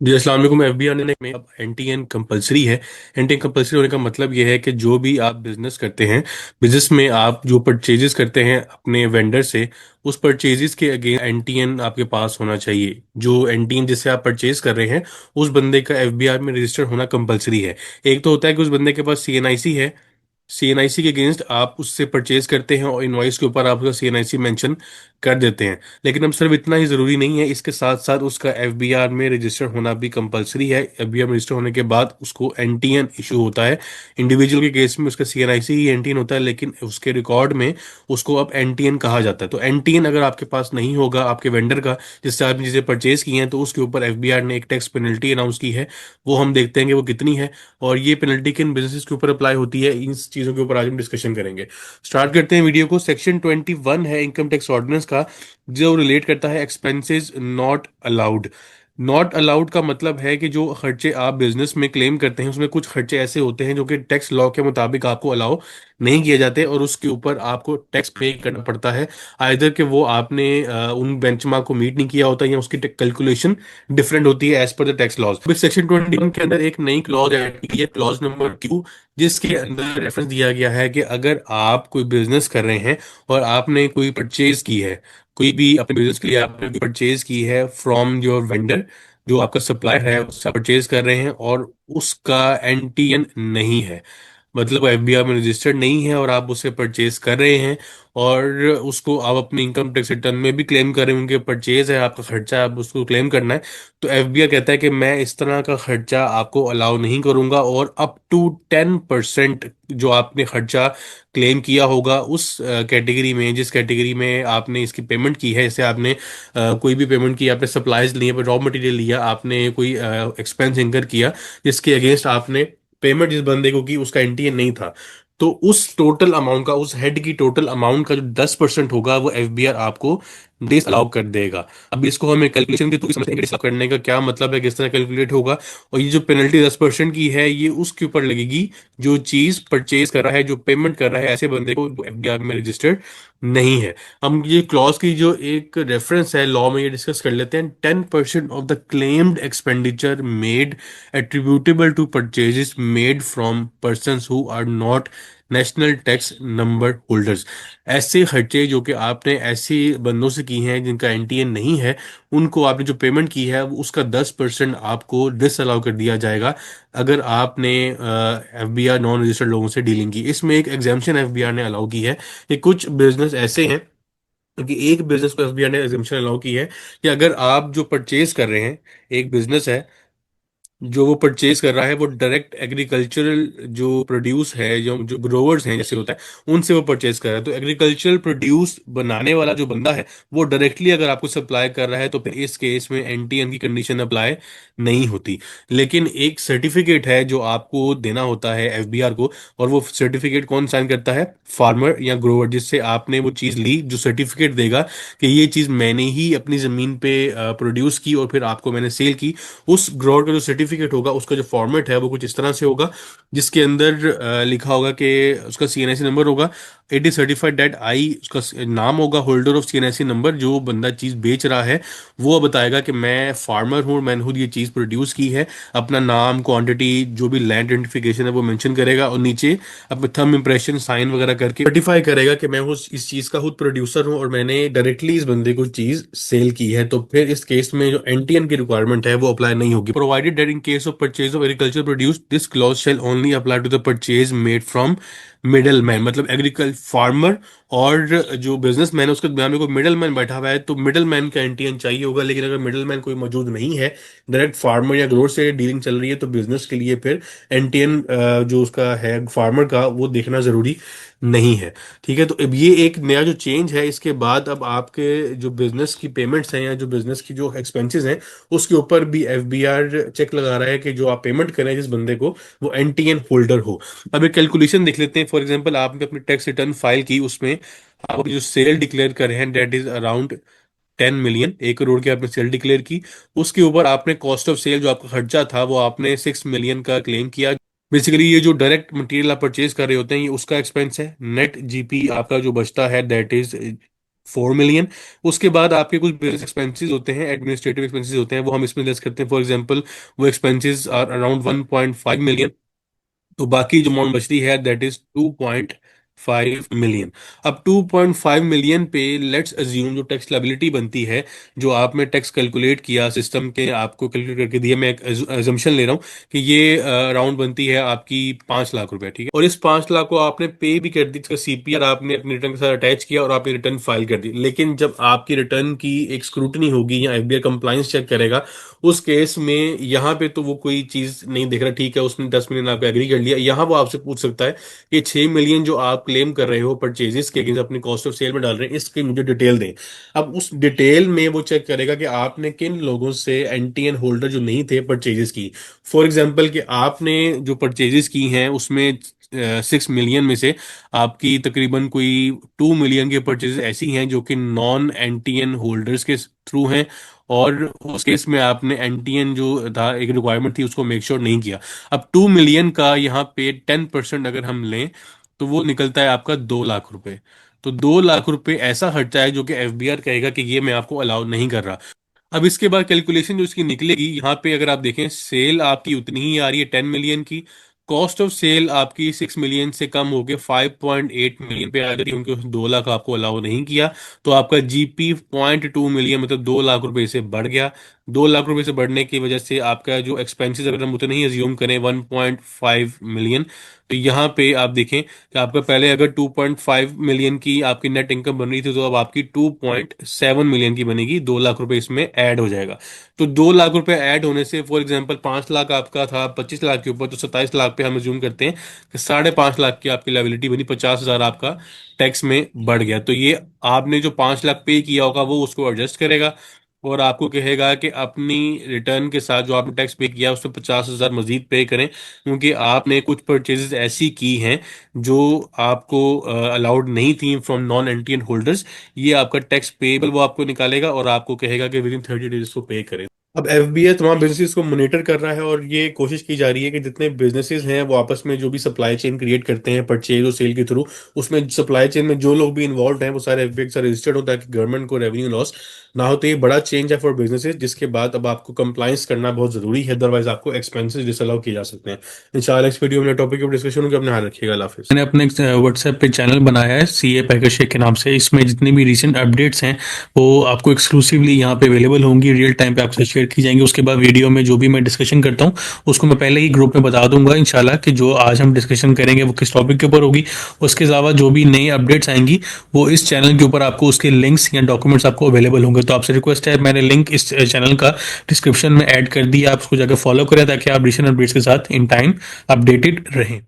जी अस्सलाम वालेकुम। एफबीआर ने में अब एनटीएन कंपलसरी है। एनटीएन कंपलसरी होने का मतलब यह है कि जो भी आप बिजनेस करते हैं, बिजनेस में आप जो परचेजेस करते हैं अपने वेंडर से, उस परचेजेस के अगेंस्ट एनटीएन आपके पास होना चाहिए। जो एनटीएन जिससे आप परचेज कर रहे हैं, उस बंदे का एफबीआर में रजिस्टर होना कंपलसरी है। एक तो होता है कि उस बंदे के पास सीएनआईसी है, सीएनआईसी के अगेंस्ट आप उससे परचेज करते हैं और इनवॉइस के ऊपर आप उसका सीएनआईसी मेंशन कर देते हैं। लेकिन अब सिर्फ इतना ही जरूरी नहीं है, इसके साथ साथ उसका एफबीआर में रजिस्टर होना भी कंपलसरी है। एफबीआर में रजिस्टर होने के बाद उसको एनटीएन इशू होता है। इंडिविजुअल के केस में उसका सीएनआईसी ही एनटीएन होता है, लेकिन उसके रिकॉर्ड में उसको अब एनटीएन कहा जाता है। तो एनटीएन अगर आपके पास नहीं होगा आपके वेंडर का, जिससे आपने चीजें परचेज की हैं, तो उसके ऊपर एफबीआर ने एक टैक्स पेनल्टी अनाउंस की है। वो हम देखते हैं कि वो कितनी है और ये पेनल्टी किन बिजनेसेस के ऊपर अप्लाई होती है। इन चीजों के ऊपर आज हम डिस्कशन करेंगे। स्टार्ट करते हैं वीडियो को। सेक्शन 21 है इनकम टैक्स ऑर्डिनेंस का, जो रिलेट करता है expenses not allowed. Not allowed का मतलब है कि जो खर्चे आप बिजनेस में क्लेम करते हैं, उसमें कुछ खर्चे ऐसे होते हैं जो कि टैक्स लॉ के मुताबिक आपको अलाउ नहीं किए जाते और उसके ऊपर आपको टैक्स पे करना पड़ता है। आइदर कि वो आपने उन बेंचमार्क को मीट नहीं किया होता या उसकी कैलकुलेशन डिफरेंट होती है as per the tax laws. Section 21 के अंदर एक नई क्लॉज ऐड की है, क्लॉज नंबर 2, जिसके अंदर रेफरेंस दिया गया है कि अगर आप कोई बिजनेस कर रहे हैं और आपने कोई परचेज की है, कोई भी अपने बिजनेस के लिए आपने परचेज की है फ्रॉम योर वेंडर, जो आपका सप्लायर है उससे परचेज कर रहे हैं और उसका एनटीएन नहीं है, मतलब एफबीआर में रजिस्टर्ड नहीं है और आप उससे परचेज कर रहे हैं और उसको आप अपने इनकम टैक्स रिटर्न में भी क्लेम कर रहे हैं, उनके परचेज है, आपका खर्चा है, आप उसको क्लेम करना है। तो एफबीआर कहता है कि मैं इस तरह का खर्चा आपको अलाउ नहीं करूंगा और अप टू 10% जो आपने खर्चा क्लेम किया होगा उस कैटेगरी में, जिस कैटेगरी में आपने इसकी पेमेंट की है, जैसे आपने कोई भी पेमेंट की, आपने सप्लाईज लिए, रॉ मटेरियल लिया, आपने कोई एक्सपेंस इंकर किया जिसके अगेंस्ट आपने पेमेंट जिस बंदे को की, उसका एनटीएन नहीं था, तो उस टोटल अमाउंट का, उस हेड की टोटल अमाउंट का जो 10% होगा वो एफबीआर आपको डिस अलाउ कर देगा। अब इसको हमें कैलकुलेशन के थ्रू समझते हैं कि डिस करने का क्या मतलब है, किस तरह कैलकुलेट होगा। और ये जो पेनल्टी 10% की है, ये उसके ऊपर लगेगी जो चीज परचेज कर रहा है, जो पेमेंट कर रहा है ऐसे बंदे को एफबीआर में रजिस्टर्ड नहीं है। हम ये क्लॉज की जो एक रेफरेंस है लॉ में, ये डिस्कस कर लेते हैं। 10% of the claimed expenditure made attributable to purchases made from persons who are not national tax number holders. ऐसे खर्चे जो कि आपने ऐसे बंदों से की हैं जिनका एनटीएन नहीं है, उनको आपने जो पेमेंट की है उसका 10% आपको डिसअलाउ कर दिया जाएगा अगर आपने एफबीआर नॉन रजिस्टर्ड लोगों से डीलिंग की। इसमें एक एग्जाम्पशन एफबीआर ने अलाउ की है कि कुछ बिजनेस ऐसे हैं, क्योंकि एक बिजनेस को एफबीआर ने एग्जाम्पशन अलाउ की है कि अगर आप जो परचेज कर रहे हैं, एक बिजनेस है जो वो परचेज कर रहा है, वो डायरेक्ट एग्रीकल्चरल जो प्रोड्यूस है, जो ग्रोवर्स हैं जैसे होता है, उनसे वो परचेज कर रहा है, तो एग्रीकल्चरल प्रोड्यूस बनाने वाला जो बंदा है वो डायरेक्टली अगर आपको सप्लाई कर रहा है, तो फिर इस केस में एनटीएन की कंडीशन अप्लाई नहीं होती। लेकिन एक सर्टिफिकेट है जो आपको देना होता है एफबीआर को, और वो सर्टिफिकेट कौन साइन करता है? फार्मर या ग्रोवर, जिससे आपने वो चीज़ ली, जो सर्टिफिकेट देगा कि ये चीज़ मैंने ही अपनी ज़मीन पे प्रोड्यूस की और फिर आपको मैंने सेल की। उस ग्रोवर का जो सर्टिफिकेट होगा, उसका जो फॉर्मेट है वो कुछ इस तरह से होगा, जिसके अंदर लिखा होगा कि उसका सीएनआईसी नंबर होगा, it is certified that I, उसका नाम होगा, होल्डर ऑफ सीएनआईसी नंबर, जो बंदा चीज बेच रहा है वो बताएगा कि मैं फार्मर हूँ, मैंने खुद ये चीज प्रोड्यूस की है, अपना नाम, क्वांटिटी, जो भी लैंड आइडेंटिफिकेशन है वो मेंशन करेगा और नीचे अपने थंब इंप्रेशन साइन वगैरह करके सर्टिफाई करेगा कि मैं उस इस चीज का खुद प्रोड्यूसर हूँ और मैंने डायरेक्टली इस बंदे को चीज सेल की है। तो फिर इस केस में जो एनटीएन की रिक्वायरमेंट है वो अप्लाई नहीं होगी। Provided that in case of purchase of agriculture produce, this clause shall only apply to the purchase made from middle man, मतलब एग्रीकल्चर फार्मर और जो बिजनेस मैन है उसके दरमियान में कोई मिडल मैन बैठा हुआ है, तो मिडल मैन का एनटीएन चाहिए होगा। लेकिन अगर मिडल मैन कोई मौजूद नहीं है, डायरेक्ट फार्मर या ग्रोवर से डीलिंग चल रही है, तो बिजनेस के लिए फिर एनटीएन जो उसका है फार्मर का, वो देखना जरूरी नहीं है। ठीक है, तो अब ये एक नया जो चेंज है, इसके बाद अब आपके जो बिजनेस की पेमेंट्स हैं या जो बिजनेस की जो एक्सपेंसेस हैं, उसके ऊपर भी एफबीआर चेक लगा रहा है कि जो आप पेमेंट करें जिस बंदे को, वो एनटीएन होल्डर हो। अब एक कैलकुलेशन देख लेते हैं। फॉर एग्जांपल, आपने अपनी टैक्स रिटर्न फाइल की, उसमें आप जो सेल डिक्लेयर कर रहे हैं that is around 10 million, 1 crore की आपने सेल डिक्लेयर की। उसके ऊपर आपने कॉस्ट ऑफ सेल जो आपका खर्चा था वो आपने 6 मिलियन का क्लेम किया। बेसिकली ये जो डायरेक्ट मटेरियल आप परचेज कर रहे होते हैं, ये उसका एक्सपेंस है। नेट जीपी आपका जो बचता है दैट इज 4 मिलियन। उसके बाद आपके कुछ बिजनेस एक्सपेंसेस होते हैं, एडमिनिस्ट्रेटिव एक्सपेंसेस होते हैं, वो हम इसमें लेस करते हैं। फॉर एग्जांपल वो एक्सपेंसेस आर अराउंड 1.5 मिलियन। तो बाकी जो अमाउंट बचती है दैट इज 2.5 मिलियन। अब 2.5 मिलियन पे लेट्स अज्यूम जो टैक्स लायबिलिटी बनती है, जो आपने टैक्स कैलकुलेट किया सिस्टम के आपको कैलकुलेट करके दिया, मैं एक अजम्पशन ले रहा हूँ कि ये अराउंड बनती है आपकी 5 लाख रुपए, ठीक है। और इस 5 लाख को आपने पे भी कर दी, इसका सीपीआर आपने अपने रिटर्न के साथ अटैच किया और आपने रिटर्न फाइल कर दी। लेकिन जब आपकी रिटर्न की एक स्क्रूटनी होगी या एफबीआई कंप्लाइंस चेक करेगा, उस केस में यहाँ पे तो वो कोई चीज नहीं देख रहा, ठीक है, उसने 10 मिलियन आपको एग्री कर लिया। यहाँ वो आपसे पूछ सकता है कि 6 मिलियन जो आप क्लेम कर रहे हो परचेजेस के अगेंस्ट अपनी कॉस्ट ऑफ सेल में डाल रहे हैं, इसकी मुझे डिटेल दें। अब उस डिटेल में वो चेक करेगा कि आपने किन लोगों से एनटीएन होल्डर जो नहीं थे परचेजेस की। फॉर एग्जाम्पल कि आपने जो परचेजेस की हैं उसमें 6 मिलियन में से आपकी तकरीबन कोई 2 मिलियन की परचेजेस ऐसी हैं जो कि नॉन एनटीएन होल्डर्स के थ्रू हैं, और उस केस में आपने एनटीएन जो था एक रिक्वायरमेंट थी उसको मेक श्योर नहीं किया। अब 2 मिलियन का यहाँ पे 10% अगर हम लें तो वो निकलता है आपका 2 लाख रुपए। तो 2 लाख रुपए ऐसा खर्चा है जो कि एफबीआर कहेगा कि ये मैं आपको अलाउ नहीं कर रहा। अब इसके बाद कैलकुलेशन जो इसकी निकलेगी, यहाँ पे अगर आप देखें सेल आपकी उतनी ही आ रही है 10 मिलियन की, कॉस्ट ऑफ सेल आपकी 6 मिलियन से कम होके 5.8 मिलियन पे आ जाती है, क्योंकि 2 लाख आपको अलाउ नहीं किया। तो आपका जीपी 0.2 मिलियन मतलब 2 लाख रुपए से बढ़ गया। 2 लाख रुपए से बढ़ने की वजह से आपका जो एक्सपेंसेस अगर हम उतने ही अज्यूम करें 1.5 मिलियन, तो यहाँ पे आप देखें कि आपका पहले अगर 2.5 मिलियन की आपकी नेट इनकम बन रही थी, तो अब आपकी 2.7 मिलियन की बनेगी। 2 लाख रुपए इसमें ऐड हो जाएगा। तो 2 लाख रुपए ऐड होने से फॉर एग्जांपल 5 लाख आपका था 25 लाख के ऊपर, तो 27 लाख पे हम अज्यूम करते हैं कि 5.5 लाख की आपकी लायबिलिटी बनी, 50,000 आपका टैक्स में बढ़ गया। तो ये आपने जो 5 लाख पे किया होगा वो उसको एडजस्ट करेगा और आपको कहेगा कि अपनी रिटर्न के साथ जो आपने टैक्स पे किया उससे 50,000 मजीद पे करें, क्योंकि आपने कुछ परचेजेस ऐसी की हैं जो आपको अलाउड नहीं थी फ्रॉम नॉन एंटियन होल्डर्स। ये आपका टैक्स पेएबल वो आपको निकालेगा और आपको कहेगा कि विद इन 30 डेज को पे करें। अब एफबीआई तमाम बिजनेसेस को मॉनिटर कर रहा है और ये कोशिश की जा रही है कि जितने बिजनेसेस हैं वो आपस में जो भी सप्लाई चेन क्रिएट करते हैं परचेज और सेल के थ्रू, उसमें सप्लाई चेन में जो लोग भी इन्वॉल्व हैं वो सारे एफबीआई के साथ रजिस्टर्ड हो, ताकि गवर्नमेंट को रेवेन्यू लॉस ना हो। तो ये बड़ा चेंज है फॉर बिजनेसेस, जिसके बाद अब आपको कंप्लाइंस करना बहुत जरूरी है, अदरवाइज आपको एक्सपेंसेस डिसअलाउ किए जा सकते हैं। इंशाल्लाह इस वीडियो में टॉपिक पर डिस्कशन होगी। अपने ध्यान रखिएगा। अल्लाह हाफिज़। मैंने अपने व्हाट्सएप पे चैनल बनाया है सीए पैकेज शेख के नाम से। इसमें जितनी भी रिसेंट अपडेट्स हैं वो आपको एक्सक्लूसिवली यहाँ पे अवेलेबल होंगी, रियल टाइम पे आपसे शेयर की जाएंगी। उसके बाद वीडियो में जो भी मैं डिस्कशन करता हूँ उसको मैं पहले ही ग्रुप में बता दूंगा इंशाल्लाह कि जो आज हम डिस्कशन करेंगे वो किस टॉपिक के ऊपर होगी। उसके अलावा जो भी नई अपडेट्स आएंगी वो इस चैनल के ऊपर आपको उसके लिंक्स या डॉक्यूमेंट्स आपको अवेलेबल होंगे। तो आपसे रिक्वेस्ट है, मैंने लिंक इस चैनल का डिस्क्रिप्शन में ऐड कर दिया, आप उसको जाकर फॉलो करें ताकि आप रिसेंट अपडेट्स के साथ इन टाइम अपडेटेड रहें।